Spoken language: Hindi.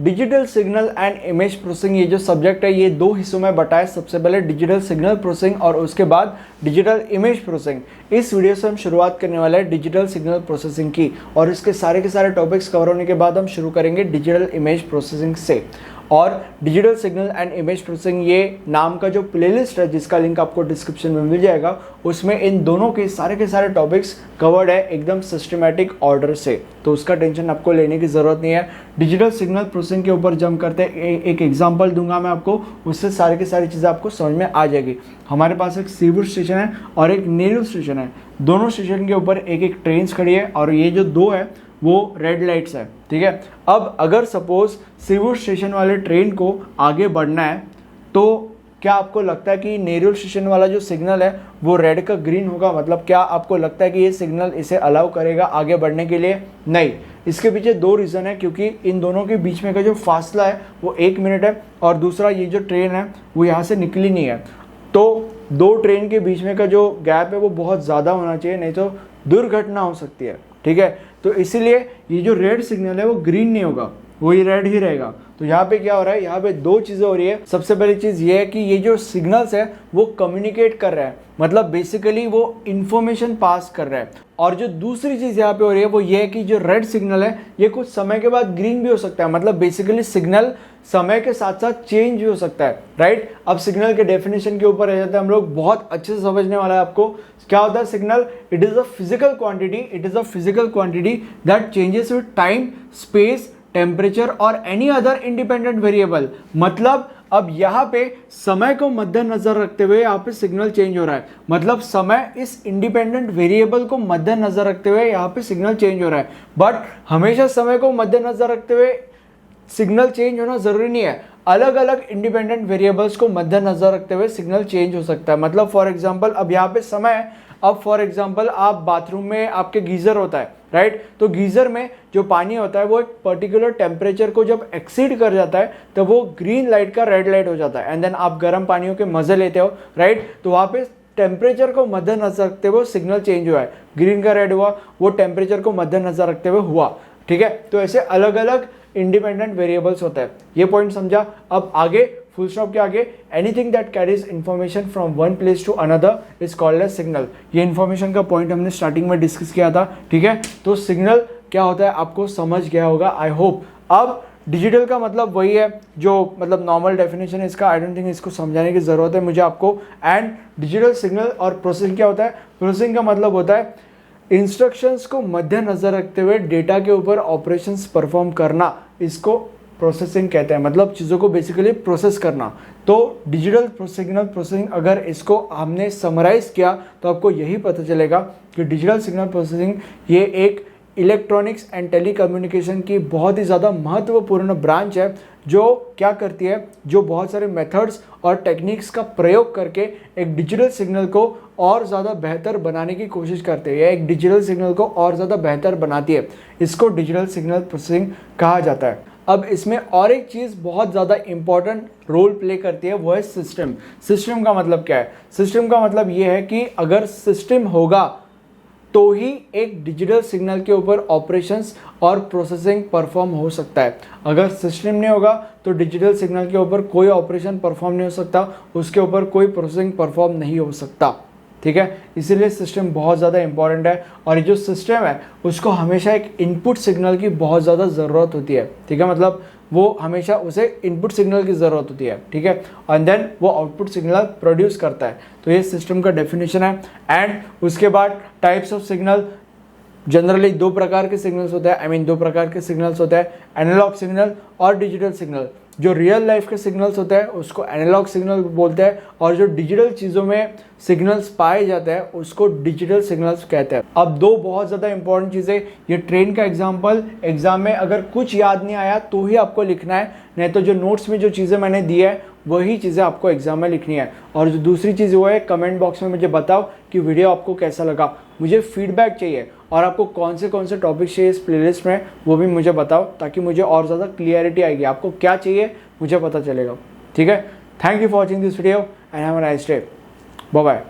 Digital signal and image processing ये जो सब्जेक्ट है ये दो हिस्सों में बटा है। सबसे पहले डिजिटल सिग्नल प्रोसेसिंग और उसके बाद डिजिटल इमेज प्रोसेसिंग। इस वीडियो से हम शुरुआत करने वाले हैं डिजिटल सिग्नल प्रोसेसिंग की और इसके सारे के सारे टॉपिक्स कवर होने के बाद हम शुरू करेंगे डिजिटल इमेज प्रोसेसिंग से। और digital signal and image processing ये नाम का जो प्लेलिस्ट है जिसका लिंक आपको डिस्क्रिप्शन में मिल जाएगा, उसमें इन दोनों के सारे टॉपिक्स कवर्ड है एकदम सिस्टमैटिक ऑर्डर से, तो उसका टेंशन आपको लेने की ज़रूरत नहीं है। डिजिटल सिग्नल प्रोसेसिंग के ऊपर जंप करते एक एग्जांपल दूंगा मैं आपको, उससे सारी की सारी चीज़ें आपको समझ में आ जाएगी। हमारे पास एक सीवुड स्टेशन है और एक नेहरू स्टेशन है, दोनों स्टेशन के ऊपर एक ट्रेन खड़ी है और ये जो दो है वो रेड लाइट्स है, ठीक है। अब अगर सपोज सीवुड स्टेशन वाले ट्रेन को आगे बढ़ना है तो क्या आपको लगता है कि नेहरू स्टेशन वाला जो सिग्नल है वो रेड का ग्रीन होगा? मतलब क्या आपको लगता है कि ये सिग्नल इसे अलाउ करेगा आगे बढ़ने के लिए? नहीं। इसके पीछे दो रीज़न है, क्योंकि इन दोनों के बीच में का जो फासला है वो 1 मिनट है और दूसरा ये जो ट्रेन है वो यहाँ से निकली नहीं है, तो दो ट्रेन के बीच में का जो गैप है वो बहुत ज़्यादा होना चाहिए, नहीं तो दुर्घटना हो सकती है, ठीक है। तो इसीलिए ये जो रेड सिग्नल है वो ग्रीन नहीं होगा, वो ये रेड ही रहेगा। तो यहाँ पे क्या हो रहा है, यहाँ पे दो चीज़ें हो रही है। सबसे पहली चीज़ ये है कि ये जो सिग्नल्स है वो कम्युनिकेट कर रहा है, मतलब बेसिकली वो इंफॉर्मेशन पास कर रहा है। और जो दूसरी चीज़ यहाँ पे हो रही है वो ये है कि जो रेड सिग्नल है ये कुछ समय के बाद ग्रीन भी हो सकता है, मतलब बेसिकली सिग्नल समय के साथ साथ चेंज भी हो सकता है, राइट। अब सिग्नल के डेफिनेशन के ऊपर रह जाते हैं हम लोग, बहुत अच्छे से समझने वाला है आपको। क्या होता है signal? It is a physical quantity that changes with time, space, temperature और एनी अदर इंडिपेंडेंट वेरिएबल। मतलब अब यहाँ पे समय को मद्देनजर रखते हुए यहाँ पे सिग्नल चेंज हो रहा है, मतलब समय इस इंडिपेंडेंट वेरिएबल को मद्देनजर रखते हुए यहाँ पे सिग्नल चेंज हो रहा है। बट हमेशा समय को मद्देनजर रखते हुए सिग्नल चेंज होना जरूरी नहीं है, अलग अलग इंडिपेंडेंट वेरिएबल्स को मद्देनजर रखते हुए सिग्नल चेंज हो सकता है। मतलब फॉर एग्जांपल अब यहाँ पे समय है, अब फॉर एग्जांपल आप बाथरूम में आपके गीजर होता है, राइट। तो गीजर में जो पानी होता है वो एक पर्टिकुलर टेम्परेचर को जब एक्सीड कर जाता है तो वो ग्रीन लाइट का रेड लाइट हो जाता है, एंड देन आप गर्म पानियों के मजे लेते हो, राइट। तो वहाँ पे टेम्परेचर को मद्देनजर रखते हुए सिग्नल चेंज हुआ है, ग्रीन का रेड हुआ, वो टेम्परेचर को मद्देनजर रखते हुए हुआ, ठीक है। तो ऐसे अलग अलग इंडिपेंडेंट वेरिएबल्स होता है, ये पॉइंट समझा। अब आगे फुल स्टॉप के आगे anything that carries information from one place to another is called as signal. ये इंफॉर्मेशन का पॉइंट हमने स्टार्टिंग में डिस्कस किया था, ठीक है। तो सिग्नल क्या होता है आपको समझ गया होगा, आई होप। अब डिजिटल का मतलब वही है जो मतलब नॉर्मल डेफिनेशन है इसका, आई डोंट थिंक इसको समझाने की जरूरत है मुझे आपको। एंड डिजिटल सिग्नल और प्रोसेसिंग क्या होता है? प्रोसेसिंग का मतलब होता है इंस्ट्रक्शंस को मद्देनजर रखते हुए डेटा के ऊपर ऑपरेशंस परफॉर्म करना, इसको प्रोसेसिंग कहते हैं, मतलब चीज़ों को बेसिकली प्रोसेस करना। तो डिजिटल सिग्नल प्रोसेसिंग अगर इसको हमने समराइज किया तो आपको यही पता चलेगा कि डिजिटल सिग्नल प्रोसेसिंग ये एक इलेक्ट्रॉनिक्स एंड टेलीकम्युनिकेशन की बहुत ही ज़्यादा महत्वपूर्ण ब्रांच है, जो क्या करती है, जो बहुत सारे मेथड्स और टेक्निक्स का प्रयोग करके एक डिजिटल सिग्नल को और ज़्यादा बेहतर बनाने की कोशिश करते हैं, एक डिजिटल सिग्नल को और ज़्यादा बेहतर बनाती है। इसको डिजिटल सिग्नल प्रोसेसिंग कहा जाता है। अब इसमें और एक चीज़ बहुत ज़्यादा इंपॉर्टेंट रोल प्ले करती है, वो है सिस्टम। सिस्टम का मतलब क्या है? सिस्टम का मतलब ये है कि अगर सिस्टम होगा तो ही एक डिजिटल सिग्नल के ऊपर ऑपरेशंस और प्रोसेसिंग परफॉर्म हो सकता है। अगर सिस्टम नहीं होगा तो डिजिटल सिग्नल के ऊपर कोई ऑपरेशन परफॉर्म नहीं हो सकता, उसके ऊपर कोई प्रोसेसिंग परफॉर्म नहीं हो सकता, ठीक है। इसीलिए सिस्टम बहुत ज़्यादा इंपॉर्टेंट है और ये जो सिस्टम है उसको हमेशा एक इनपुट सिग्नल की बहुत ज़्यादा ज़रूरत होती है, ठीक है। मतलब वो हमेशा उसे इनपुट सिग्नल की ज़रूरत होती है, ठीक है, एंड देन वो आउटपुट सिग्नल प्रोड्यूस करता है। तो ये सिस्टम का डेफिनेशन है। एंड उसके बाद टाइप्स ऑफ सिग्नल, जनरली दो प्रकार के सिग्नल्स होते हैं, दो प्रकार के सिग्नल्स होते हैं, एनालॉग सिग्नल और डिजिटल सिग्नल। जो रियल लाइफ के सिग्नल्स होते हैं उसको एनालॉग सिग्नल बोलते हैं और जो डिजिटल चीज़ों में सिग्नल्स पाए जाते हैं उसको डिजिटल सिग्नल्स कहते हैं। अब दो बहुत ज़्यादा इंपॉर्टेंट चीज़ें, ये ट्रेन का एग्जांपल एग्जाम में अगर कुछ याद नहीं आया तो ही आपको लिखना है, नहीं तो जो नोट्स में जो चीज़ें मैंने दी है वही चीज़ें आपको एग्जाम में लिखनी है। और जो दूसरी चीज़ वो है, कमेंट बॉक्स में मुझे बताओ कि वीडियो आपको कैसा लगा, मुझे फीडबैक चाहिए और आपको कौन से टॉपिक चाहिए इस प्लेलिस्ट में वो भी मुझे बताओ, ताकि मुझे और ज़्यादा क्लियरिटी आएगी, आपको क्या चाहिए मुझे पता चलेगा, ठीक है। Thank you for watching this video and have a nice day, bye bye.